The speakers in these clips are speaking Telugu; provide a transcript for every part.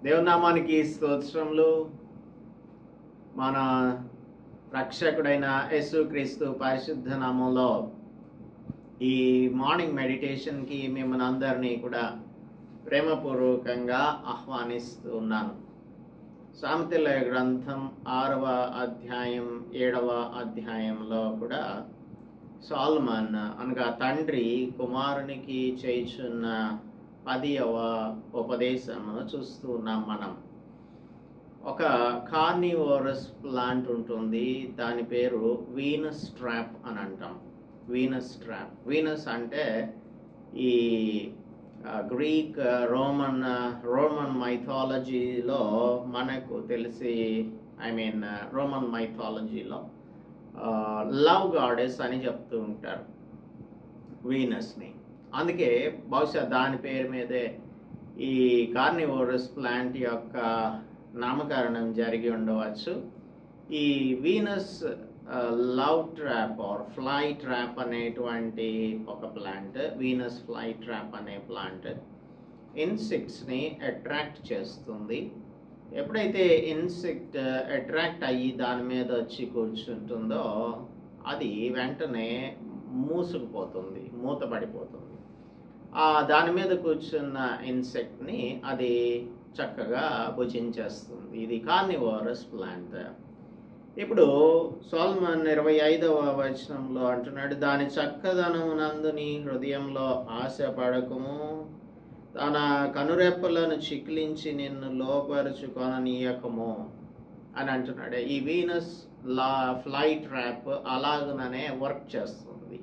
దేవునామానికి స్తోత్రములు. మన రక్షకుడైన యేసుక్రీస్తు పరిశుద్ధ నామంలో ఈ మార్నింగ్ మెడిటేషన్కి మిమ్మల్ని అందరినీ కూడా ప్రేమపూర్వకంగా ఆహ్వానిస్తూ ఉన్నాను. సామెతల గ్రంథం 6వ అధ్యాయం 7వ అధ్యాయంలో కూడా సొలొమోన్ అనగా తండ్రి కుమారునికి చేయుచున్న 10వ ఉపదేశమును చూస్తూ ఉన్నాం. మనం ఒక కార్నివోరస్ ప్లాంట్ ఉంటుంది, దాని పేరు వీనస్ ట్రాప్ అని అంటాం. వీనస్ ట్రాప్, వీనస్ అంటే ఈ గ్రీక్ రోమన్ మైథాలజీలో మనకు తెలిసి రోమన్ మైథాలజీలో లవ్ గాడెస్ అని చెప్తూ ఉంటారు వీనస్ని. అందుకే బహుశా దాని పేరు మీదే ఈ కార్నివోరస్ ప్లాంట్ యొక్క నామకరణం జరిగి ఉండవచ్చు. ఈ Venus love trap or fly trap అనేటువంటి ఒక ప్లాంట్, వీనస్ ఫ్లై ట్రాప్ అనే ప్లాంట్ ఇన్సెక్ట్స్ని అట్రాక్ట్ చేస్తుంది. ఎప్పుడైతే ఇన్సెక్ట్ అట్రాక్ట్ అయ్యి దాని మీద వచ్చి కూర్చుంటుందో అది వెంటనే మూసుకుపోతుంది, మూతపడిపోతుంది. దాని మీద కూర్చున్న ఇన్సెక్ట్ని అది చక్కగా భుజించేస్తుంది. ఇది కార్నివోరస్ ప్లాంట్. ఇప్పుడు సొలొమోన్ 25వ వచనంలో అంటున్నాడు, దాని చక్కదనమునందు నీ హృదయంలో ఆశపడకుము, తన కనురెప్పలను చికిలించి నిన్ను లోపరుచుకొననీయకము అని అంటున్నాడు. ఈ వీనస్ ఫ్లై ట్రాప్ అలాగనే వర్క్ చేస్తుంది.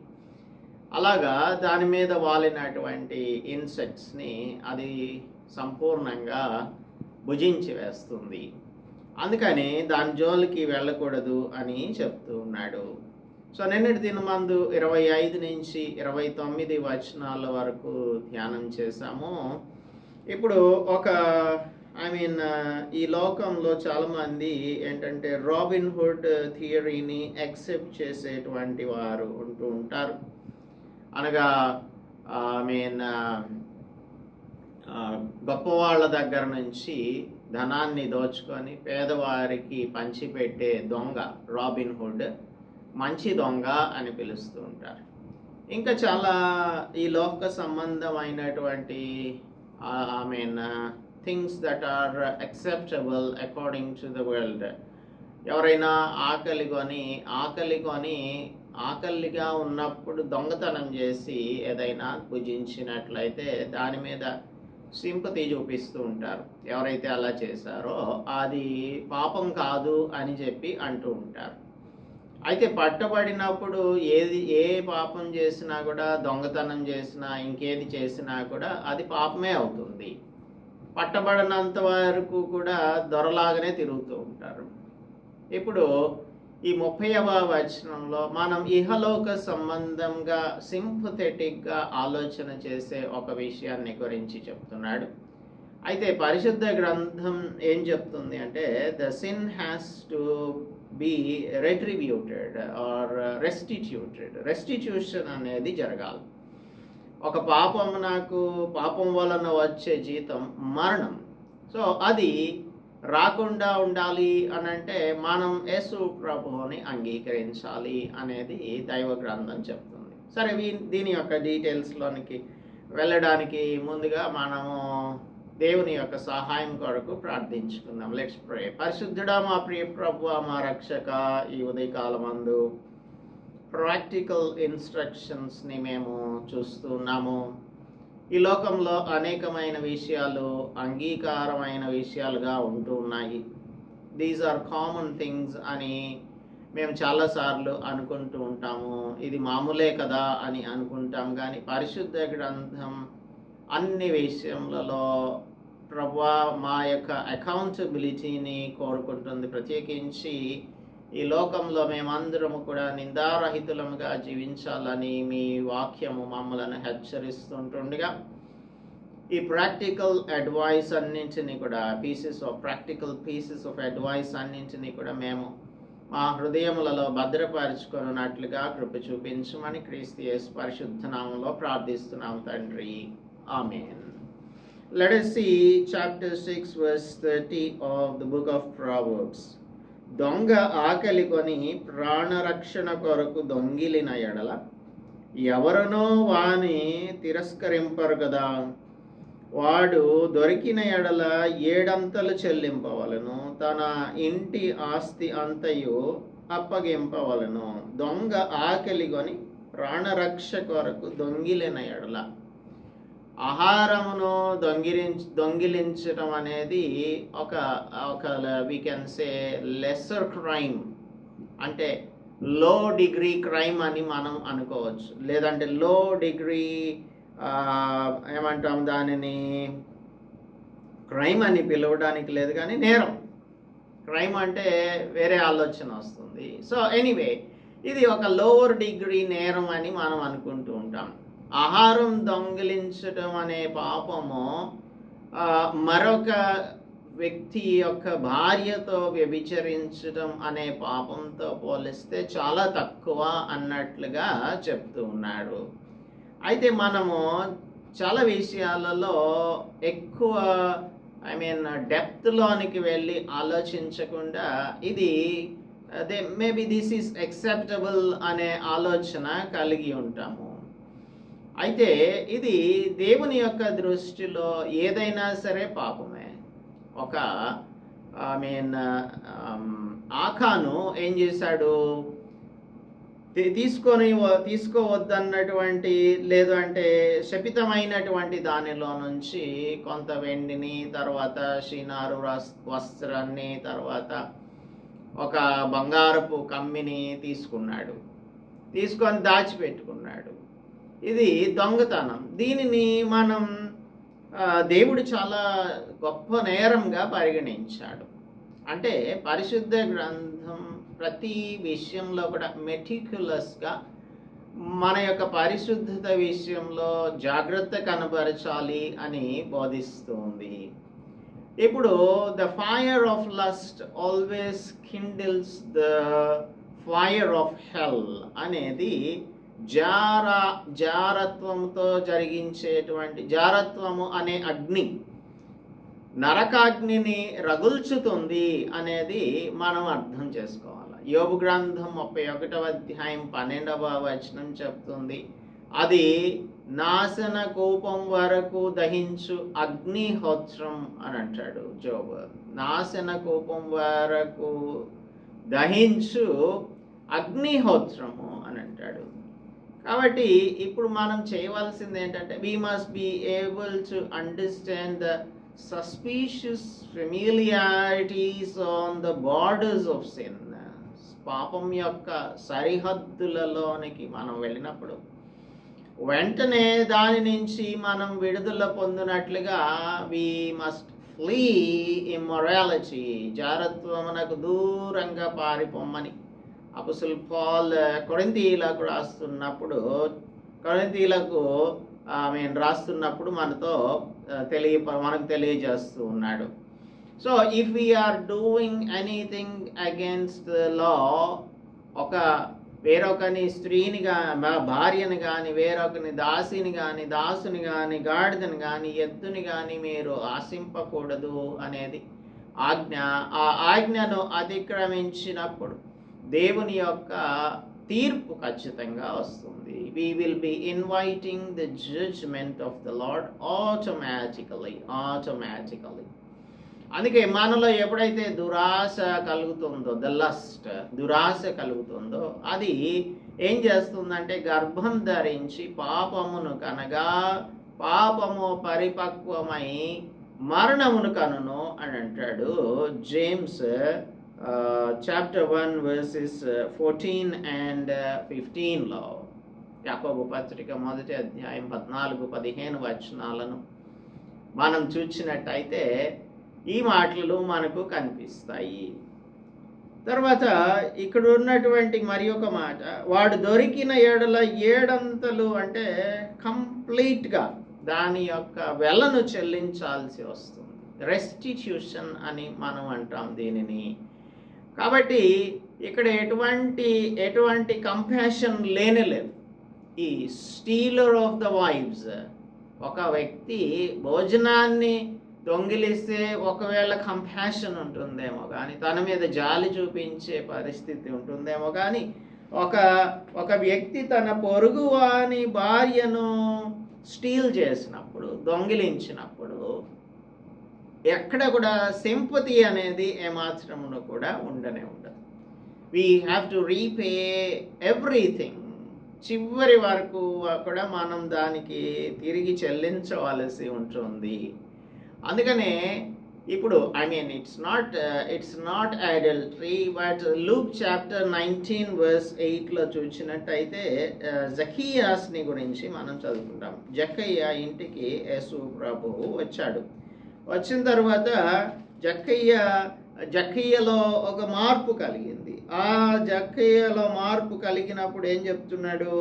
అలాగా దాని మీద వాలినటువంటి ఇన్సెక్ట్స్ని అది సంపూర్ణంగా భుజించి వేస్తుంది. అందుకని దాని జోలికి వెళ్ళకూడదు అని చెప్తూ ఉన్నాడు. సో నిన్నటి దినమందు 25 నుంచి 29 వచనాల వరకు ధ్యానం చేశాము. ఇప్పుడు ఒక ఈ లోకంలో చాలామంది ఏంటంటే రాబిన్హుడ్ థియరీని యాక్సెప్ట్ చేసేటువంటి వారు ఉంటూ ఉంటారు. అనగా గొప్పవాళ్ళ దగ్గర నుంచి ధనాన్ని దోచుకొని పేదవారికి పంచిపెట్టే దొంగ రాబిన్హుడ్ మంచి దొంగ అని పిలుస్తూ ఉంటారు. ఇంకా చాలా ఈ లోక సంబంధమైనటువంటి things that are acceptable according to the world. ఎవరైనా ఆకలిగా ఉన్నప్పుడు దొంగతనం చేసి ఏదైనా భుజించినట్లయితే దాని మీద సింపతి చూపిస్తూ ఉంటారు. ఎవరైతే అలా చేశారో అది పాపం కాదు అని చెప్పి అంటూ ఉంటారు. అయితే పట్టబడినప్పుడు ఏ పాపం చేసినా కూడా, దొంగతనం చేసినా ఇంకేది చేసినా కూడా అది పాపమే అవుతుంది. పట్టబడినంత వరకు కూడా దొరలాగానే తిరుగుతూ ఉంటారు. ఇప్పుడు ఈ 30వ వచనంలో మనం ఇహలోక సంబంధంగా సింపథెటిక్గా ఆలోచన చేసే ఒక విషయాన్ని గురించి చెప్తున్నాడు. అయితే పరిశుద్ధ గ్రంథం ఏం చెప్తుంది అంటే the sin has to be retributed or restitution అనేది జరగాలి. ఒక పాపం వలన వచ్చే జీతం మరణం. సో అది రాకుండా ఉండాలి అని అంటే మనం యేసు ప్రభువుని అంగీకరించాలి అనేది దైవ గ్రంథం చెప్తుంది. సరే, దీని యొక్క డీటెయిల్స్లోనికి వెళ్ళడానికి ముందుగా మనము దేవుని యొక్క సహాయం కొరకు ప్రార్థించుకుందాం. Let's pray. పరిశుద్ధుడా, మా ప్రియ ప్రభువా, మా రక్షక, ఈ ఉదయకాలమందు ప్రాక్టికల్ ఇన్స్ట్రక్షన్స్ని మేము చూస్తున్నాము. ఈ లోకంలో అనేకమైన విషయాలు అంగీకారమైన విషయాలుగా ఉంటూ ఉన్నాయి. దీస్ ఆర్ కామన్ థింగ్స్ అని మేము చాలాసార్లు అనుకుంటూ ఉంటాము. ఇది మామూలే కదా అని అనుకుంటాం. కానీ పరిశుద్ధ గ్రంథం అన్ని విషయములలో ప్రభువా మా యొక్క అకౌంటబిలిటీని కోరుకుంటుంది. ప్రత్యేకించి ఈ లోకంలో మేమందరము కూడా నిందారహితులముగా జీవించాలని మీ వాక్యము మమ్మలను హెచ్చరిస్తుంటుండగా ఈ ప్రాక్టికల్ అడ్వైస్ అన్నింటినీ కూడా ప్రాక్టికల్ పీసెస్ ఆఫ్ అడ్వైస్ అన్నింటినీ కూడా మేము మా హృదయములలో భద్రపరుచుకున్నట్లుగా కృప చూపించమని క్రీస్తు యేసు పరిశుద్ధ నామములో ప్రార్థిస్తున్నాం తండ్రి. ఆమేన్. let us see chapter 6 verse 30 of the book of Proverbs. దొంగ ఆకలి కొని ప్రాణరక్షణ కొరకు దొంగిలిన ఎడల ఎవరనో వాని తిరస్కరింపరు కదా. వాడు దొరికిన ఎడల 7 అంతలు చెల్లింపవలను, తన ఇంటి ఆస్తి అంతయు అప్పగింపవలను. దొంగ ఆకలి కొని ప్రాణరక్ష కొరకు దొంగిలిన ఎడల, ఆహారమును దొంగిలించడం అనేది ఒక we can say lesser crime, అంటే లో డిగ్రీ క్రైమ్ అని మనం అనుకోవచ్చు. లేదంటే లో డిగ్రీ ఏమంటాం దానిని, క్రైమ్ అని పిలవడానికి లేదు కానీ నేరం. క్రైమ్ అంటే వేరే ఆలోచన వస్తుంది. సో ఎనీవే, ఇది ఒక లోవర్ డిగ్రీ నేరం అని మనం అనుకుంటూ ఉంటాం. ఆహారం దొంగిలించడం అనే పాపము మరొక వ్యక్తి యొక్క భార్యతో వ్యభిచరించడం అనే పాపంతో పోలిస్తే చాలా తక్కువ అన్నట్లుగా చెప్తూ ఉన్నాడు. అయితే మనము చాలా విషయాలలో ఎక్కువ డెప్త్లోనికి వెళ్ళి ఆలోచించకుండా ఇది మేబీ దిస్ ఈజ్ యాక్సెప్టబుల్ అనే ఆలోచన కలిగి ఉంటాము. అయితే ఇది దేవుని యొక్క దృష్టిలో ఏదైనా సరే పాపమే. ఒక ఆకాను ఏం చేశాడు, తీసుకోవద్దన్నటువంటి లేదు అంటే శపితమైనటువంటి దానిలో నుంచి కొంత వెండిని, తర్వాత షీనారు వస్త్రాన్ని, తర్వాత ఒక బంగారపు కమ్మిని తీసుకొని దాచిపెట్టుకున్నాడు. ఇది దొంగతనం. దీనిని మనం దేవుడు చాలా గొప్ప నేరంగా పరిగణించాడు. అంటే పరిశుద్ధ గ్రంథం ప్రతి విషయంలో కూడా మెటిక్యులస్గా మన యొక్క పరిశుద్ధత విషయంలో జాగ్రత్త కనబరచాలి అని బోధిస్తుంది. ఇప్పుడు the fire of lust always kindles the fire of hell అనేది జారత్వంతో జరిగించేటువంటి, జారత్వము అనే అగ్ని నరకాగ్నిని రగుల్చుతుంది అనేది మనం అర్థం చేసుకోవాలి. యోబు గ్రంథం 31వ అధ్యాయం 12వ వచనం చెప్తుంది, అది నాశన కూపం వరకు దహించు అగ్నిహోత్రం అని అంటాడు జోబు. నాశన కూపం వరకు దహించు అగ్నిహోత్రము అని అంటాడు. కాబట్టి ఇప్పుడు మనం చేయవలసింది ఏంటంటే, we must be able to understand the suspicious familiarities on the borders of sin. పాపం యొక్క సరిహద్దులలోనికి మనం వెళ్ళినప్పుడు వెంటనే దాని నుంచి మనం విడుదల పొందినట్లుగా వీ మస్ట్ ఫ్లీ ఇమ్మొరాలిటీ, జారత్వమునకు దూరంగా పారిపోమ్మని అపోస్తలుడు పౌలు కొరింథీయులకు రాస్తున్నప్పుడు మనకు తెలియజేస్తూ ఉన్నాడు. So if we're doing anything against the law, వేరొకని స్త్రీని భార్యని కానీ, వేరొకని దాసుని కానీ, గాడిదని కానీ, ఎద్దుని కానీ మీరు ఆశింపకూడదు అనేది ఆజ్ఞ. ఆ ఆజ్ఞను అతిక్రమించినప్పుడు దేవుని యొక్క తీర్పు ఖచ్చితంగా వస్తుంది. We will be inviting the judgment of the Lord automatically. అందుకే మనలో ఎప్పుడైతే దురాశ కలుగుతుందో, దురాశ కలుగుతుందో, అది ఏం చేస్తుందంటే గర్భం ధరించి పాపమును కనగా పాపము పరిపక్వమై మరణమును కనును అని అంటాడు జేమ్స్ చాప్టర్ 1 verses 14 and 15లో. యాకోబు పత్రిక 1వ అధ్యాయం 14-15 వచనాలను మనం చూసినట్టయితే ఈ మాటలు మనకు కనిపిస్తాయి. తర్వాత ఇక్కడ ఉన్నటువంటి మరి ఒక మాట, వాడు దొరికిన ఎడల 7 అంతలు అంటే కంప్లీట్గా దాని యొక్క వెలను చెల్లించాల్సి వస్తుంది. రెస్టిట్యూషన్ అని మనం అంటాం దీనిని. కాబట్టి ఇక్కడ ఎటువంటి కంపాషన్ లేనేలేదు. ఈ స్టీలర్ ఆఫ్ ద వైవ్స్, ఒక వ్యక్తి భోజనాన్ని దొంగిలిస్తే ఒకవేళ కంపాషన్ ఉంటుందేమో కానీ, తన మీద జాలి చూపించే పరిస్థితి ఉంటుందేమో కానీ, ఒక వ్యక్తి తన పొరుగువాని భార్యను స్టీల్ చేసినప్పుడు, దొంగిలించినప్పుడు ఎక్కడ కూడా సింపతి అనేది ఏమాత్రమును కూడా ఉండనే ఉండదు. We have to repay everything. చివరి వరకు కూడా మనం దానికి తిరిగి చెల్లించవలసి ఉంటుంది. అందుకనే ఇప్పుడు it's not adultery, but Luke chapter 19 verse 8లో చూసినట్టయితే జక్కయ్యని గురించి మనం చదువుకుంటాం. జక్కయ్య ఇంటికి యేసు ప్రభువు వచ్చాడు. వచ్చిన తర్వాత జక్కయ్యలో ఒక మార్పు కలిగింది. ఆ జక్కయ్యలో మార్పు కలిగినప్పుడు ఏం చెప్తున్నాడు?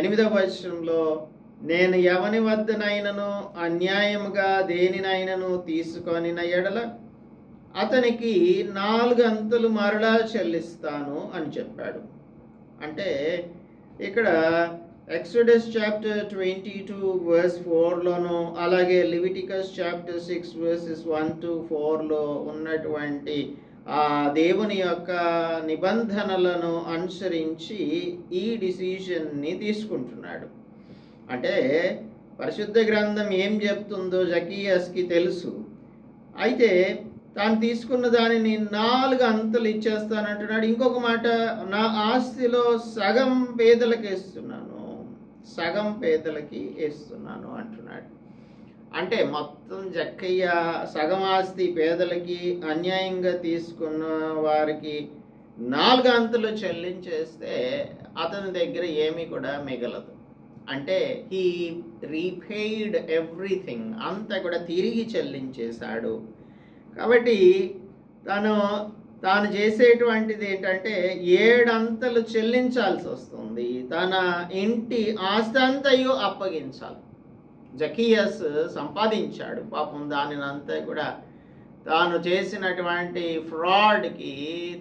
8వ వచనంలో, నేను ఎవని వద్దనైనను అన్యాయముగా దేనినైనను తీసుకొనిన ఎడల అతనికి 4 అంతలు మరలా చెల్లిస్తాను అని చెప్పాడు. అంటే ఇక్కడ ఎక్సోడస్ చాప్టర్ 22 verse 4లోను, అలాగే లివిటికస్ చాప్టర్ 6 verses 1 to 4లో ఉన్నటువంటి ఆ దేవుని యొక్క నిబంధనలను అనుసరించి ఈ డిసిషన్ని తీసుకుంటున్నాడు. అంటే పరిశుద్ధ గ్రంథం ఏం చెప్తుందో జక్కయ్యకి తెలుసు. అయితే తాను తీసుకున్న దానిని 4 అంతలు ఇచ్చేస్తానంటున్నాడు. ఇంకొక మాట, నా ఆస్తిలో సగం పేదలకు ఇస్తున్నాను అంటున్నాడు. అంటే మొత్తం జక్కయ్య సగం ఆస్తి పేదలకి, అన్యాయంగా తీసుకున్న వారికి 4 అంతలు చెల్లించేస్తే అతని దగ్గర ఏమీ కూడా మిగలదు. అంటే హీ రీపేయిడ్ ఎవ్రీథింగ్, అంతా కూడా తిరిగి చెల్లించేశాడు. కాబట్టి తాను చేసేటువంటిది ఏంటంటే 7 అంతలు చెల్లించాల్సి వస్తుంది. తన ఇంటి ఆస్తి అంతయు అప్పగించాలి. జక్కయ్యస్ సంపాదించాడు పాపం, దానినంతా కూడా తాను చేసినటువంటి ఫ్రాడ్కి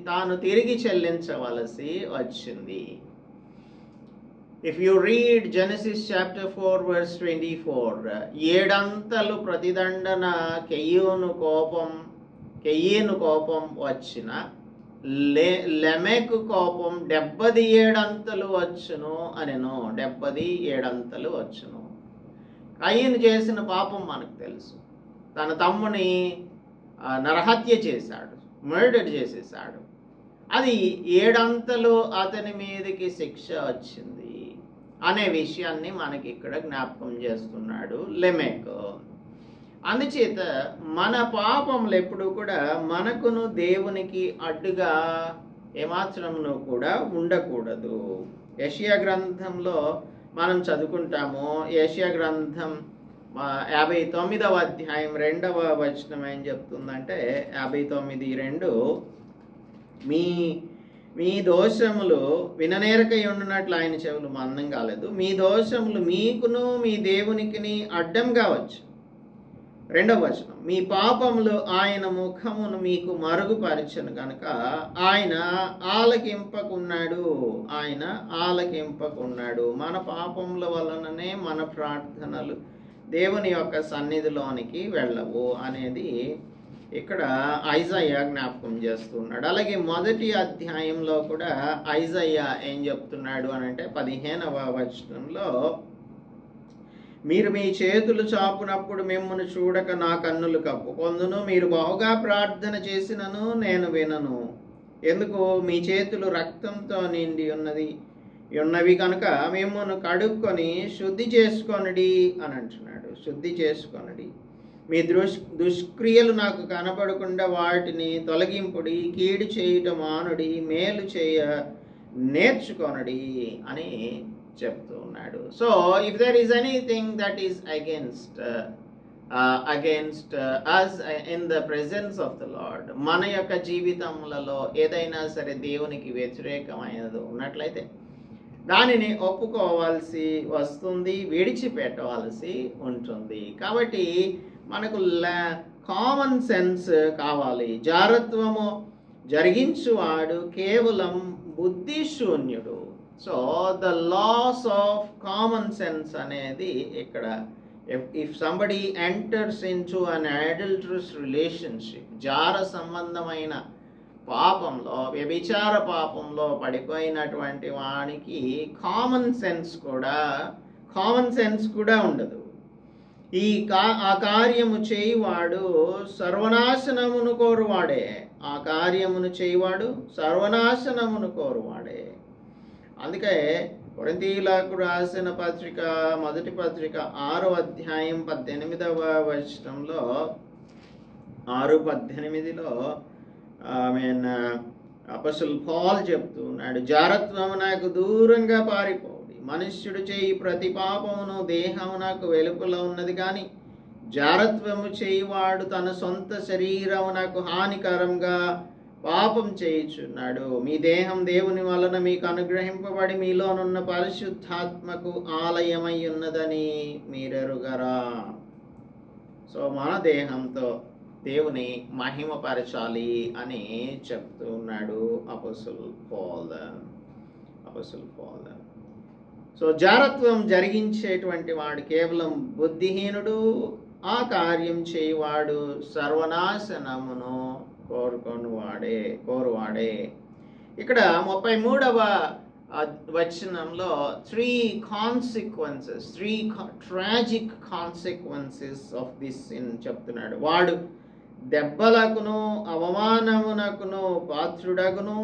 తాను తిరిగి చెల్లించవలసి వచ్చింది. If you read Genesis chapter 4 verse 24, 7 అంతలు ప్రతిదండన కెయ్యను కోపం వచ్చిన లెమెకు కోపం 77 అంతలు వచ్చును అనెను. 77 అంతలు వచ్చును. కయ్యను చేసిన పాపం మనకు తెలుసు. తన తమ్ముని నరహత్య చేశాడు, మర్డర్ చేసేసాడు. అది 7 అంతలు అతని మీదకి శిక్ష వచ్చింది అనే విషయాన్ని మనకి ఇక్కడ జ్ఞాపకం చేస్తున్నాడు లెమెక్. అందుచేత మన పాపములు ఎప్పుడు కూడా మనకును దేవునికి అడ్డుగా ఏమాత్రమును కూడా ఉండకూడదు. యెషయా గ్రంథంలో మనం చదువుకుంటాము. యెషయా గ్రంథం 59వ అధ్యాయం 2వ వచనం ఏం చెప్తుందంటే, 59:2, మీ దోషములు విననేరకై ఉండునట్లు ఆయన చెవులు మందం కాలేదు. మీ దోషములు మీకును మీ దేవునికిని అడ్డం కావచ్చు. 2వ వచనం, మీ పాపములు ఆయన ముఖమును మీకు మరుగుపరచను కనుక ఆయన ఆలకింపకున్నాడు. మన పాపముల వలననే మన ప్రార్థనలు దేవుని యొక్క సన్నిధిలోనికి వెళ్ళవు అనేది ఇక్కడ ఐజయ్యా జ్ఞాపకం చేస్తున్నాడు. అలాగే 1వ అధ్యాయంలో కూడా ఐజయ్యా ఏం చెప్తున్నాడు అని అంటే 15వ వచనంలో, మీరు మీ చేతులు చాపునప్పుడు మిమ్మల్ని చూడక నా కన్నులు కప్పుకొందును. మీరు బహుగా ప్రార్థన చేసినను నేను వినను. ఎందుకు? మీ చేతులు రక్తంతో నిండి ఉన్నవి కనుక మిమ్మల్ని కడుక్కొని శుద్ధి చేసుకొనడి అని అంటున్నాడు. శుద్ధి చేసుకొనడి. మీ దుష్క్రియలు నాకు కనపడకుండా వాటిని తొలగింపుడి. కీడు చేయుట మానుడి, మేలు చేయ నేర్చుకొనడి అని చెప్తూ ఉన్నాడు. So if there is anything that is against us in the presence of the Lord, మన యొక్క జీవితములలో ఏదైనా సరే దేవునికి వ్యతిరేకమైనది ఉన్నట్లయితే దానిని ఒప్పుకోవాల్సి వస్తుంది, విడిచిపెట్టవలసి ఉంటుంది. కాబట్టి మనకు కామన్ సెన్స్ కావాలి. జారత్వము జరిగించువాడు కేవలం బుద్ధిశూన్యుడు. So the loss of common sense అనేది ఇక్కడ if somebody enters into an adulterous relationship, జార సంబంధమైన పాపంలో, వ్యభిచార పాపంలో పడిపోయినటువంటి వానికి కామన్ సెన్స్ కూడా ఉండదు. ఆ కార్యము చేయువాడు సర్వనాశనమును కోరువాడే. ఆ కార్యమును చేయువాడు సర్వనాశనమును కోరువాడే. అందుకే కొరింథీయులకు రాసిన పత్రిక, మొదటి పత్రిక 6వ అధ్యాయం 18వ వచనంలో 6:18లో అపోస్తలుడు పౌలు చెప్తున్నాడు, జారత్వమునకు దూరంగా పారిపోడి, మనుష్యుడు చేయి ప్రతి పాపమును దేహమునకు వెలుపల ఉన్నది కానీ జారత్వము చేయువాడు తన సొంత శరీరమునకు హానికరంగా పాపం చేయుచున్నాడు. మీ దేహం దేవుని వలన మీకు అనుగ్రహింపబడి మీలోనున్న పరిశుద్ధాత్మకు ఆలయమై ఉన్నదని మీరెరుగరా. సో మన దేహంతో దేవుని మహిమపరచాలి అని చెప్తున్నాడు అపోస్తలుడు పౌలు. సో జారత్వం జరిగించేటువంటి వాడు కేవలం బుద్ధిహీనుడు, ఆ కార్యం చేయువాడు సర్వనాశనమును కోరువాడే. ఇక్కడ 33వ వచనంలో 3 tragic consequences of this sin చెప్తున్నాడు. వాడు దెబ్బలకును అవమానమునకును పాత్రుడగును,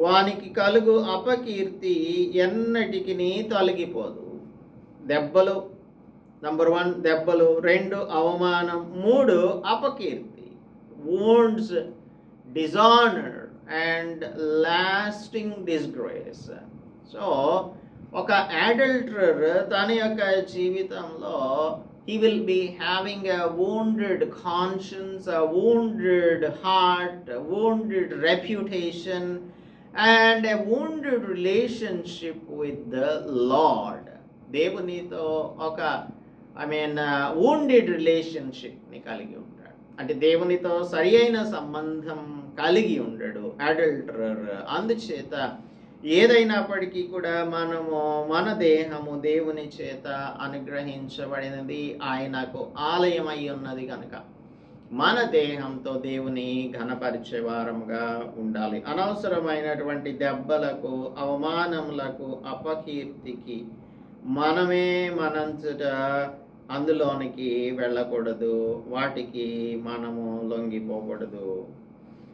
వానికి కలుగు అపకీర్తి ఎన్నటికి తొలగిపోదు. దెబ్బలు, నంబర్ 1 దెబ్బలు, 2 అవమానం, 3 అపకీర్తి, wounds, dishonor and lasting disgrace. So ఒక అడల్టరర్ తన యొక్క జీవితంలో he will be having a wounded conscience, a wounded heart, a wounded reputation and a wounded relationship with the Lord. దేవునితో ఒక wounded relationship ని కలిగి ఉంటాడు. అంటే దేవునితో సరి అయిన సంబంధం కలిగి ఉండడు అడల్టరర్. అందుచేత ఏదైనప్పటికీ కూడా మన దేహము దేవుని చేత అనుగ్రహించబడినది, ఆయనకు ఆలయమై ఉన్నది కనుక మన దేహంతో దేవుని ఘనపరిచే వారముగా ఉండాలి. అనవసరమైనటువంటి దెబ్బలకు, అవమానములకు, అపకీర్తికి మనంతట అందులోనికి వెళ్ళకూడదు, వాటికి మనము లొంగిపోకూడదు.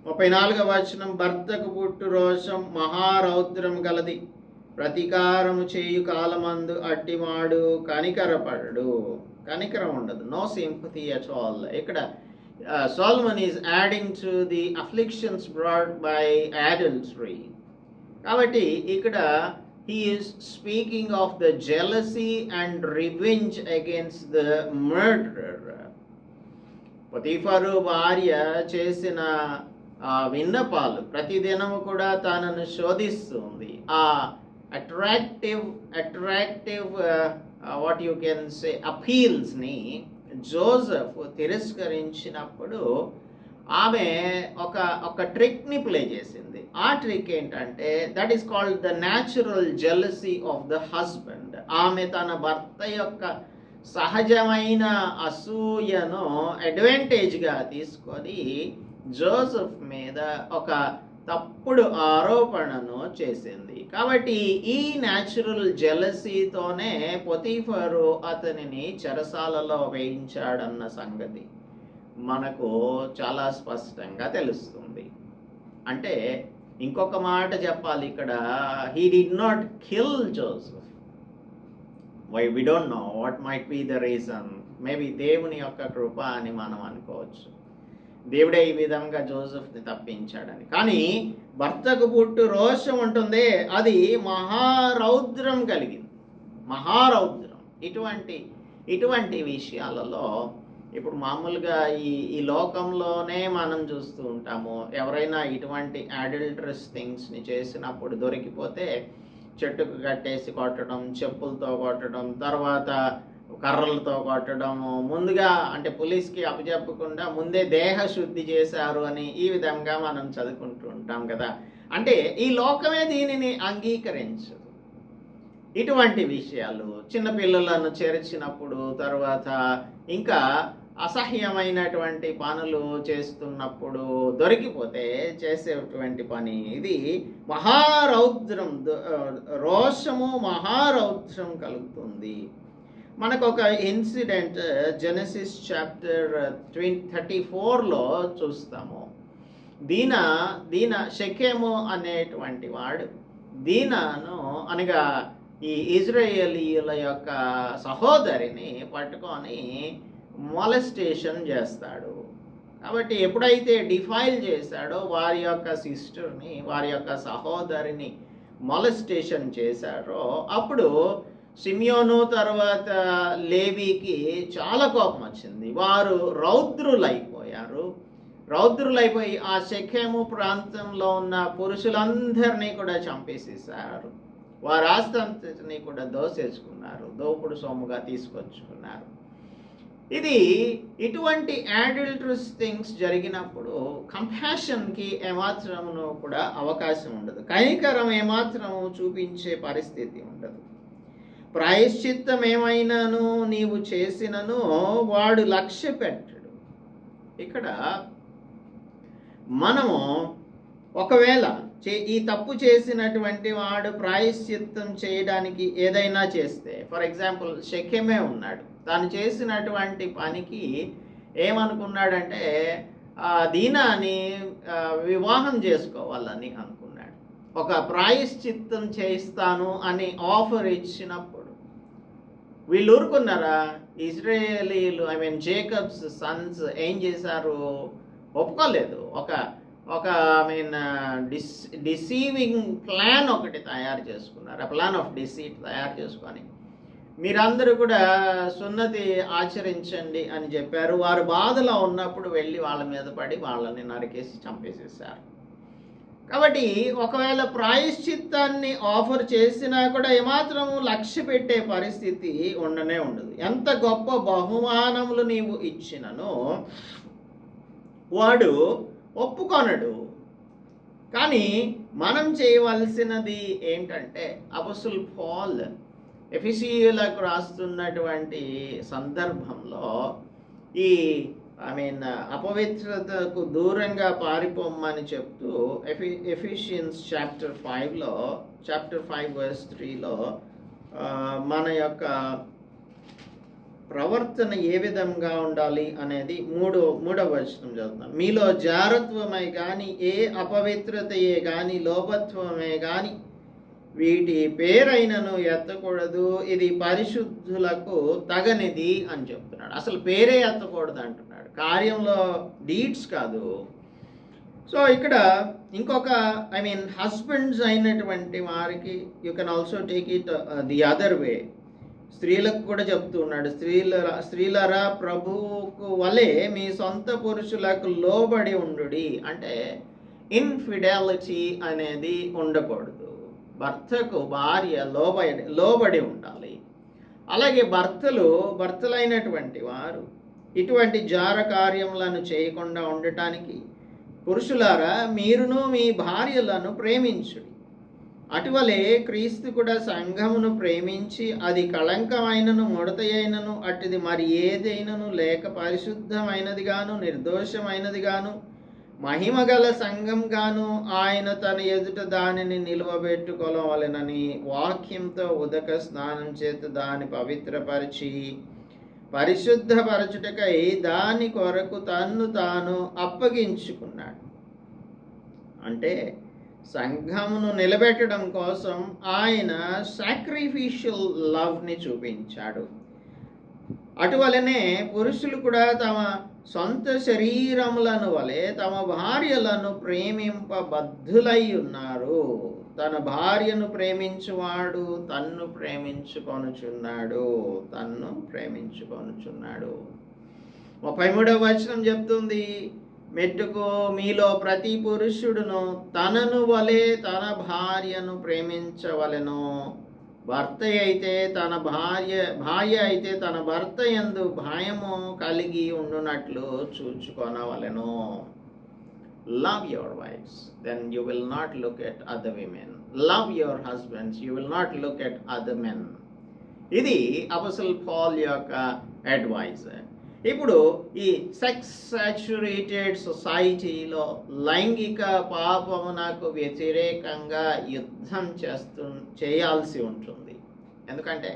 34వ వచనం, భర్తకు పుట్టు రోషం మహారౌద్రం గలది, ప్రతీకారము చేయు కాలమందు అట్టివాడు కనికరపడడు. కనికరం ఉండదు, నో సింపథీ అట్ ఆల్. ఇక్కడ Solomon is adding to the afflictions brought by adultery. కాబట్టి ఇక్కడ he is speaking of the jealousy and revenge against the murderer. Potiphar భార్య చేసిన విన్నపాలు ప్రతిదినము కూడా తనను శోధిస్తుంది. ఆ attractive what you can say అపీల్స్ని జోసెఫ్ తిరస్కరించినప్పుడు ఆమె ఒక ట్రిక్ని ప్లే చేసింది. ఆ ట్రిక్ ఏంటంటే that is called the natural jealousy of the husband. ఆమె తన భర్త యొక్క సహజమైన అసూయను అడ్వాంటేజ్గా తీసుకొని జోసెఫ్ మీద ఒక తప్పుడు ఆరోపణను చేసింది. కాబట్టి ఈ న్యాచురల్ జెలసీతోనే పొతీఫరు అతనిని చెరసాలలో వేయించాడన్న సంగతి మనకు చాలా స్పష్టంగా తెలుస్తుంది. అంటే ఇంకొక మాట చెప్పాలి ఇక్కడ, he did not kill Joseph. Why we don't know what might be the reason. Maybe దేవుని యొక్క కృప అని మనం అనుకోవచ్చు, దేవుడే ఈ విధంగా జోసెఫ్ని తప్పించాడని. కానీ భర్తకు పుట్టు రోషం ఉంటుంది, అది మహారౌద్రం కలిగింది, మహారౌద్రం. ఇటువంటి విషయాలలో ఇప్పుడు మామూలుగా ఈ లోకంలోనే మనం చూస్తూ ఉంటాము. ఎవరైనా ఇటువంటి అడల్టరస్ థింగ్స్ని చేసినప్పుడు దొరికిపోతే చెట్టుకు కట్టేసి కొట్టడం, చెప్పులతో కొట్టడం, తర్వాత కర్రలతో కొట్టడము, ముందుగా అంటే పోలీస్కి అప్పచెప్పకుండా ముందే దేహ శుద్ధి చేశారు అని ఈ విధంగా మనం చదువుకుంటూ ఉంటాం కదా. అంటే ఈ లోకమే దీనిని అంగీకరించదు. ఇటువంటి విషయాలు చిన్నపిల్లలను చేర్చినప్పుడు, తర్వాత ఇంకా అసహ్యమైనటువంటి పనులు చేస్తున్నప్పుడు దొరికిపోతే చేసేటువంటి పని ఇది మహారౌద్రం, రోషము మహారౌద్రం కలుగుతుంది. మనకు ఒక ఇన్సిడెంట్ జెనసిస్ చాప్టర్ 34లో చూస్తాము. దీన షెకెము అనేటువంటి వాడు దీనాను అనగా ఈ ఇజ్రాయేలీయుల యొక్క సహోదరిని పట్టుకొని మొలెస్టేషన్ చేస్తాడు. కాబట్టి ఎప్పుడైతే డిఫైల్ చేశాడో వారి యొక్క సిస్టర్ని, వారి యొక్క సహోదరిని మొలెస్టేషన్ చేశారో అప్పుడు సిమియోను తర్వాత లేవీకి చాలా కోపం వచ్చింది. వారు రౌద్రులైపోయి ఆ షెకెము ప్రాంతంలో ఉన్న పురుషులందరినీ కూడా చంపేసేసారు. వారి ఆస్తంతని కూడా దోసేసుకున్నారు, దోపుడు సొమ్ముగా తీసుకొచ్చుకున్నారు. ఇటువంటి అడల్టరస్ థింగ్స్ జరిగినప్పుడు కంపాషన్కి ఏమాత్రమును కూడా అవకాశం ఉండదు, కనికరం ఏమాత్రము చూపించే పరిస్థితి ఉండదు. ప్రాయశ్చిత్తం ఏమైనాను నీవు చేసినను వాడు లక్ష్య పెట్టడు. ఇక్కడ మనము ఒకవేళ ఈ తప్పు చేసినటువంటి వాడు ప్రాయశ్చిత్తం చేయడానికి ఏదైనా చేస్తే, ఫర్ ఎగ్జాంపుల్ షెకెమే ఉన్నాడు, తాను చేసినటువంటి పనికి ఏమనుకున్నాడంటే దీనాన్ని వివాహం చేసుకోవాలని అనుకున్నాడు. ఒక ప్రాయశ్చిత్తం చేయిస్తాను అని ఆఫర్ ఇచ్చినప్పుడు వీళ్ళు ఊరుకున్నారా? ఇజ్రాయేలీలు జేకబ్స్ సన్స్ ఏం చేశారు? ఒప్పుకోలేదు. ఒక డిసీవింగ్ ప్లాన్ ఒకటి తయారు చేసుకున్నారు. ఆ ప్లాన్ ఆఫ్ డిసీట్ తయారు చేసుకొని మీరందరూ కూడా సున్నతి ఆచరించండి అని చెప్పారు. వారు బాధలో ఉన్నప్పుడు వెళ్ళి వాళ్ళ మీద పడి వాళ్ళని నరికేసి చంపేసేసారు. కాబట్టి ఒకవేళ ప్రాయశ్చిత్తాన్ని ఆఫర్ చేసినా కూడా ఏమాత్రము లక్ష్య పెట్టే పరిస్థితి ఉండనే ఉండదు. ఎంత గొప్ప బహుమానములు నీవు ఇచ్చినను వాడు ఒప్పుకొనడు. కానీ మనం చేయవలసినది ఏంటంటే, అపోస్తలుడు పౌలు ఎఫెసీయులకు రాస్తున్నటువంటి సందర్భంలో ఈ అపవిత్రతకు దూరంగా పారిపోమ్మని చెప్తూ ఎఫిషియన్స్ చాప్టర్ 5:3లో మన యొక్క ప్రవర్తన ఏ విధంగా ఉండాలి అనేది మూడవ వచనం చదువుతాం. మీలో జారత్వమే కానీ, ఏ అపవిత్రతయే కానీ, లోపత్వమే కానీ వీటి పేరైనను ఎత్తకూడదు, ఇది పరిశుద్ధులకు తగనిది అని చెప్తున్నాడు. అసలు పేరే ఎత్తకూడదు అంటున్నాడు, కార్యంలో డీడ్స్ కాదు. సో ఇక్కడ ఇంకొక హస్బెండ్స్ అయినటువంటి వారికి you can also take it the other way. స్త్రీలకు కూడా చెప్తూ ఉన్నాడు, స్త్రీలరా ప్రభువుకు వలె మీ సొంత పురుషులకు లోబడి ఉండుడి. అంటే ఇన్ఫిడాలిటీ అనేది ఉండకూడదు. భర్తకు భార్య లోబడి ఉండాలి. అలాగే భర్తలైనటువంటి వారు ఇటువంటి జార కార్యములను చేయకుండా ఉండటానికి పురుషులారా మీరును మీ భార్యలను ప్రేమించుడి. అటువలే క్రీస్తు కూడా సంఘమును ప్రేమించి అది కళంకమైనను ముడతయైనను అటుది మరి ఏదైనను లేక పరిశుద్ధమైనది గాను నిర్దోషమైనది గాను మహిమగల సంఘం గాను ఆయన తన ఎదుట దానిని నిలువబెట్టుకోవాలనని వాక్యంతో ఉదక స్నానం చేత దాన్ని పవిత్రపరిచి పరిశుద్ధపరచుటకై దాని కొరకు తన్ను తాను అప్పగించుకున్నాడు. అంటే సంఘమును నిలబెట్టడం కోసం ఆయన సాక్రిఫిషియల్ లవ్ని చూపించాడు. అటువలనే పురుషులు కూడా తమ సొంత శరీరములను వలె తమ భార్యలను ప్రేమింపబద్ధులై ఉన్నారు. తన భార్యను ప్రేమించువాడు తన్ను ప్రేమించుకొనుచున్నాడు. 33వ వచనం చెప్తుంది, మెట్టుకు మీలో ప్రతి పురుషుడును తనను వలె తన భార్యను ప్రేమించవలెను. భార్య అయితే తన భర్త యందు భయము కలిగి ఉండునట్లు చూచుకొనవలెను. Love your wives, then you will not look at other women. Love your husbands, you will not look at other men. ఇది అపోస్టల్ పాల్ యొక్క అడ్వైస్. ఇప్పుడు ఈ సెక్స్ సాచురేటెడ్ సొసైటీలో లైంగిక పాపమునకు వ్యతిరేకంగా యుద్ధం చేయాల్సి ఉంటుంది. ఎందుకంటే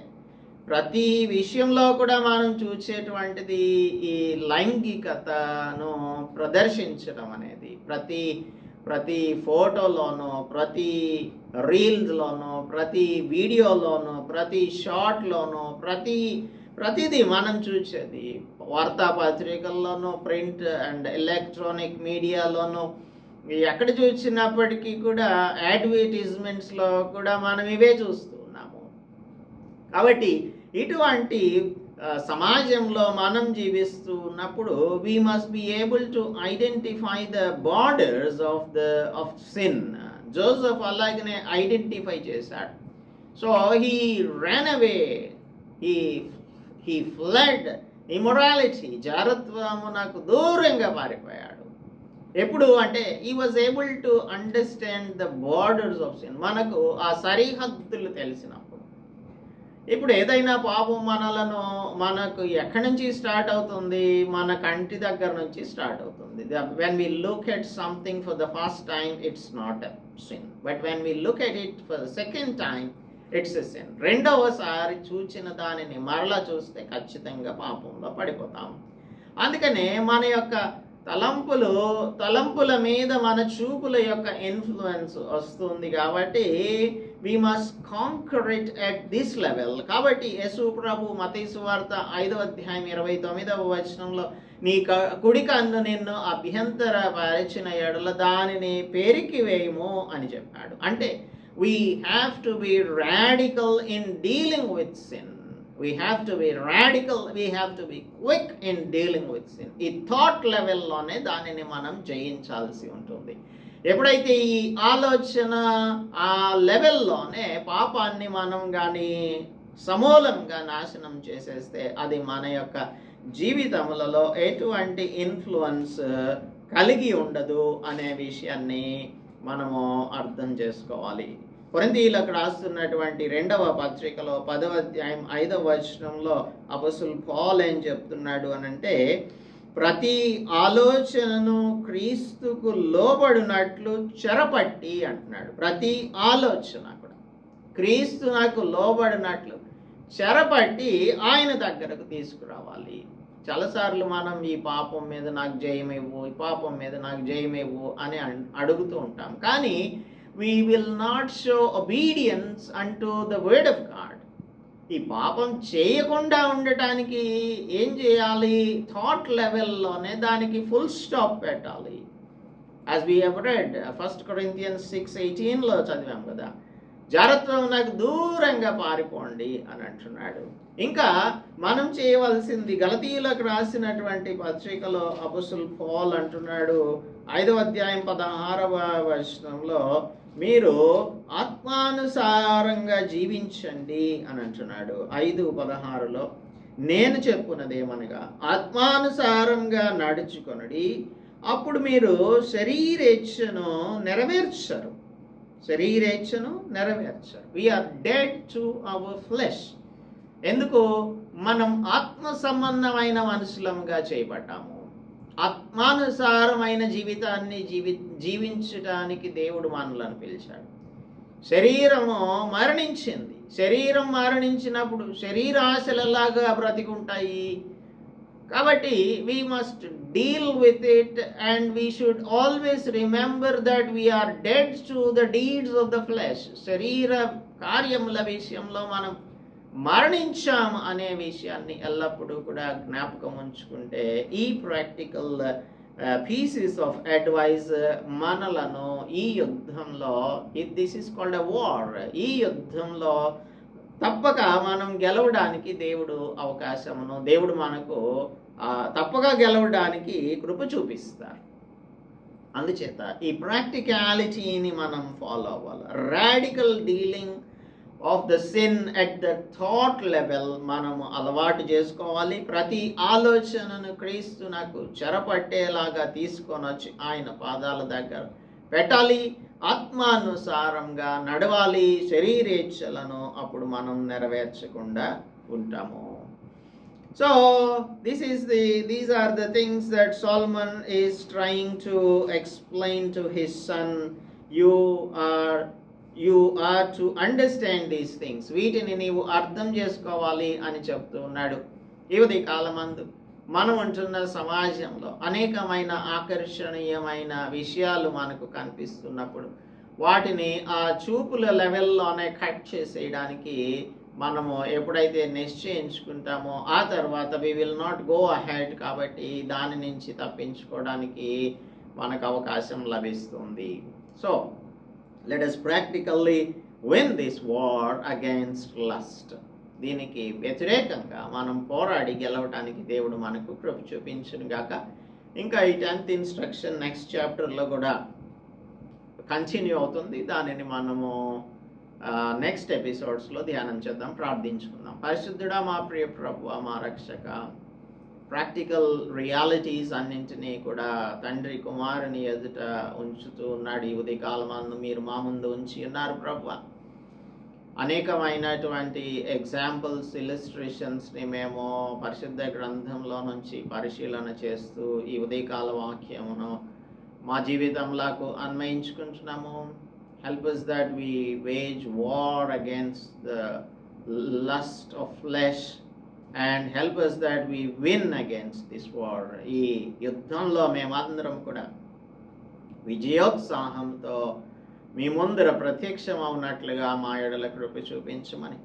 ప్రతి విషయంలో కూడా మనం చూసేటువంటిది ఈ లైంగికతను ప్రదర్శించడం అనేది ప్రతి ఫోటోలోనూ, ప్రతి రీల్స్లోనూ, ప్రతి వీడియోలోనూ, ప్రతి షార్ట్లోనూ, ప్రతిదీ మనం చూసేది వార్తాపత్రికల్లోనూ, ప్రింట్ అండ్ ఎలక్ట్రానిక్ మీడియాలోనూ, ఎక్కడ చూసినప్పటికీ కూడా అడ్వర్టైజ్మెంట్స్లో కూడా మనం ఇవే చూస్తూ ఉన్నాము. కాబట్టి ఇటువంటి సమాజంలో మనం జీవిస్తూ ఉన్నప్పుడు we must be able to identify the borders of sin. Joseph అలాగనే ఐడెంటిఫై చేశాడు. So he ran away, he fled immorality, జారత్వమునకు దూరంగా పారిపోయాడు. ఎప్పుడు అంటే he was able to understand the borders of sin. మనకు ఆ సరిహద్దులు తెలిసినప్పుడు, ఇప్పుడు ఏదైనా పాపం మనకు ఎక్కడి నుంచి స్టార్ట్ అవుతుంది? మన కంటి దగ్గర నుంచి స్టార్ట్ అవుతుంది. when we look at something for the first time, it's not a sin, but when we look at it for the second time, it's a sin. రెండవసారి చూచిన దానిని మరలా చూస్తే ఖచ్చితంగా పాపంలో పడిపోతాం. అందుకనే మన యొక్క తలంపుల మీద మన చూపుల యొక్క ఇన్ఫ్లుయెన్స్ వస్తుంది. కాబట్టి we must conquer it at this level. కాబట్టి యేసు ప్రభు మత్తయి సువార్త 5:29 నీ కుడి కన్ను నిన్ను అభ్యంతరపరిచిన ఎడల దానిని పెరికి వేయము అని చెప్పాడు. అంటే we have to be radical in dealing with sin. We have to be radical, we have to be quick in dealing with sin. ఈ థాట్ లెవెల్లోనే దానిని మనం జయించాల్సి ఉంటుంది. ఎప్పుడైతే ఈ ఆలోచన ఆ లెవెల్లోనే పాపాన్ని మనం కానీ సమూలంగా నాశనం చేసేస్తే అది మన యొక్క జీవితములలో ఎటువంటి ఇన్ఫ్లుయెన్స్ కలిగి ఉండదు అనే విషయాన్ని మనము అర్థం చేసుకోవాలి. కొరింథీయులకు రాస్తున్నటువంటి 2వ పత్రికలో 10వ అధ్యాయం 5వ వచనంలో అపోస్తలుడు పౌలు ఏం చెప్తున్నాడు అనంటే, ప్రతి ఆలోచనను క్రీస్తుకు లోబడినట్లు చెరపట్టి అంటున్నాడు. ప్రతి ఆలోచన కూడా క్రీస్తు నాకు లోబడినట్లు చెరపట్టి ఆయన దగ్గరకు తీసుకురావాలి. చాలాసార్లు మనం ఈ పాపం మీద నాకు జయమివ్వు, ఈ పాపం మీద నాకు జయమివ్వు అని అడుగుతూ ఉంటాం. కానీ we will not show obedience unto the word of God. ఈ పాపం చేయకుండా ఉండటానికి ఏం చేయాలి? థాట్ లెవెల్లోనే దానికి ఫుల్ స్టాప్ పెట్టాలి. As we have read 1 Corinthians 6:18 చదివాం కదా, జారత్వం నాకు దూరంగా పారిపోండి అని అంటున్నాడు. ఇంకా మనం చేయవలసింది గలతీయులకు రాసినటువంటి పత్రికలో అపోస్తలుడు పౌలు అంటున్నాడు 5వ అధ్యాయం 16వ వచనంలో, మీరు ఆత్మానుసారంగా జీవించండి అని అంటున్నాడు. 5:16లో నేను చెప్పున్నదేమనగా ఆత్మానుసారంగా నడుచుకొనుడి, అప్పుడు మీరు శరీరేచ్ఛను నెరవేర్చరు. We are dead to our flesh. ఎందుకు? మనం ఆత్మ సంబంధమైన మనుషులంగా చేయబడ్డాము. ఆత్మానుసారమైన జీవితాన్ని జీవించడానికి దేవుడు మనలను పిలిచాడు. శరీరము మరణించింది. శరీరం మరణించినప్పుడు శరీరాశలలాగా బ్రతికుంటాయి. కాబట్టి we must deal with it, and we should always remember that we are dead to the deeds of the flesh. శరీర కార్యముల విషయంలో మనం మరణించాం అనే విషయాన్ని ఎల్లప్పుడూ కూడా జ్ఞాపకం ఉంచుకుంటే ఈ ప్రాక్టికల్ పీసెస్ ఆఫ్ అడ్వైస్ మనలను ఈ యుద్ధంలో, this is called a war, ఈ యుద్ధంలో తప్పక మనం గెలవడానికి దేవుడు మనకు తప్పక గెలవడానికి కృప చూపిస్తారు. అందుచేత ఈ ప్రాక్టికాలిటీని మనం ఫాలో అవ్వాలి. Radical dealing of the sin at the thought level మనము అలవాటు చేసుకోవాలి. ప్రతి ఆలోచనను క్రీస్తు నాకు చెరపట్టేలాగా తీసుకొని వచ్చి ఆయన పాదాల దగ్గర పెట్టాలి, ఆత్మానుసారంగా నడవాలి, శరీరేచ్ఛలను అప్పుడు మనం నెరవేర్చకుండా ఉంటాము. So these are the things that Solomon is trying to explain to his son. You are to understand these things. వీటిని నీవు అర్థం చేసుకోవాలి అని చెప్తూ ఉన్నాడు. ఈ ఉదయ కాలమందు మనం ఉంటున్న సమాజంలో అనేకమైన ఆకర్షణీయమైన విషయాలు మనకు కనిపిస్తున్నప్పుడు వాటిని ఆ చూపుల లెవెల్లోనే కట్ చేసేయడానికి మనము ఎప్పుడైతే నిశ్చయించుకుంటామో ఆ తర్వాత we will not go ahead. కాబట్టి దాని నుంచి తప్పించుకోవడానికి మనకు అవకాశం లభిస్తుంది. So let us practically win this war against lust. దీనికి వ్యతిరేకంగా మనం పోరాడి గెలవటానికి దేవుడు మనకు కృప చూపించును గాక. ఇంకా ఈ 10th ఇన్స్ట్రక్షన్ నెక్స్ట్ చాప్టర్లో కూడా కంటిన్యూ అవుతుంది. దానిని మనము నెక్స్ట్ ఎపిసోడ్స్లో ధ్యానం చేద్దాం, ప్రార్థించుకుందాం. పరిశుద్ధుడా, మా ప్రియ ప్రభువా, మా రక్షక, ప్రాక్టికల్ రియాలిటీస్ అన్నింటినీ కూడా తండ్రి కుమారుని ఎదుట ఉంచుతూ ఉన్నాడు. ఈ ఉదయకాలమందు మీరు మా ముందు ఉంచి ఉన్నారు ప్రభువా. అనేకమైనటువంటి ఎగ్జాంపుల్స్, ఇలిస్ట్రేషన్స్ని మేము పరిశుద్ధ గ్రంథంలో నుంచి పరిశీలన చేస్తూ ఈ ఉదయకాల వాక్యమును మా జీవితంలోకి అన్వయించుకుంటున్నాము. Help us that we wage war against the lust of flesh and help us that we win against this war. ఈ యుద్ధంలో మేమందరం కూడా విజయోత్సాహంతో మీ ముందర ప్రత్యక్షమవునట్లుగా మా ఎడల కృప చూపించమని,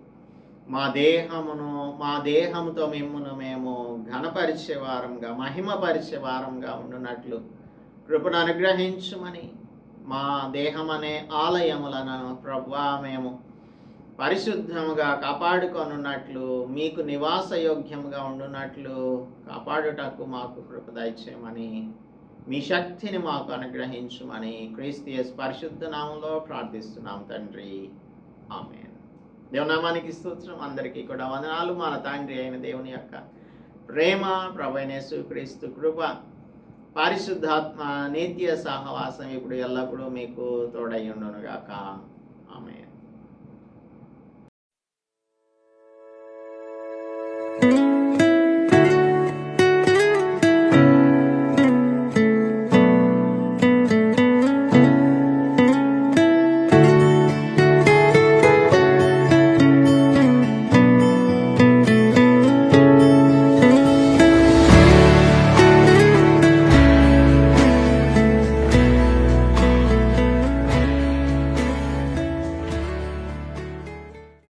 మా దేహముతో మిమ్మును మేము ఘనపరిచే వారంగా, మహిమపరిచే వారంగా ఉండునట్లు కృపను అనుగ్రహించమని, మా దేహం అనే ఆలయములను ప్రభువా మేము పరిశుద్ధముగా కాపాడుకొనున్నట్లు, మీకు నివాసయోగ్యముగా ఉండునట్లు కాపాడుటకు మాకు కృప దయచేయమని, మీ శక్తిని మాకు అనుగ్రహించమని క్రీస్తు యేసు పరిశుద్ధ నామములో ప్రార్థిస్తున్నాం తండ్రి, ఆమేన్. దేవునామానికి స్తోత్రం. అందరికీ కూడా వందనాలు. మన తండ్రి అయిన దేవుని యొక్క ప్రేమ, ప్రభు అయిన యేసుక్రీస్తు కృప, పరిశుద్ధాత్మ నిత్య సహవాసం ఇప్పుడు ఎల్లప్పుడూ మీకు తోడై ఉండును గాక. ఆమేన్.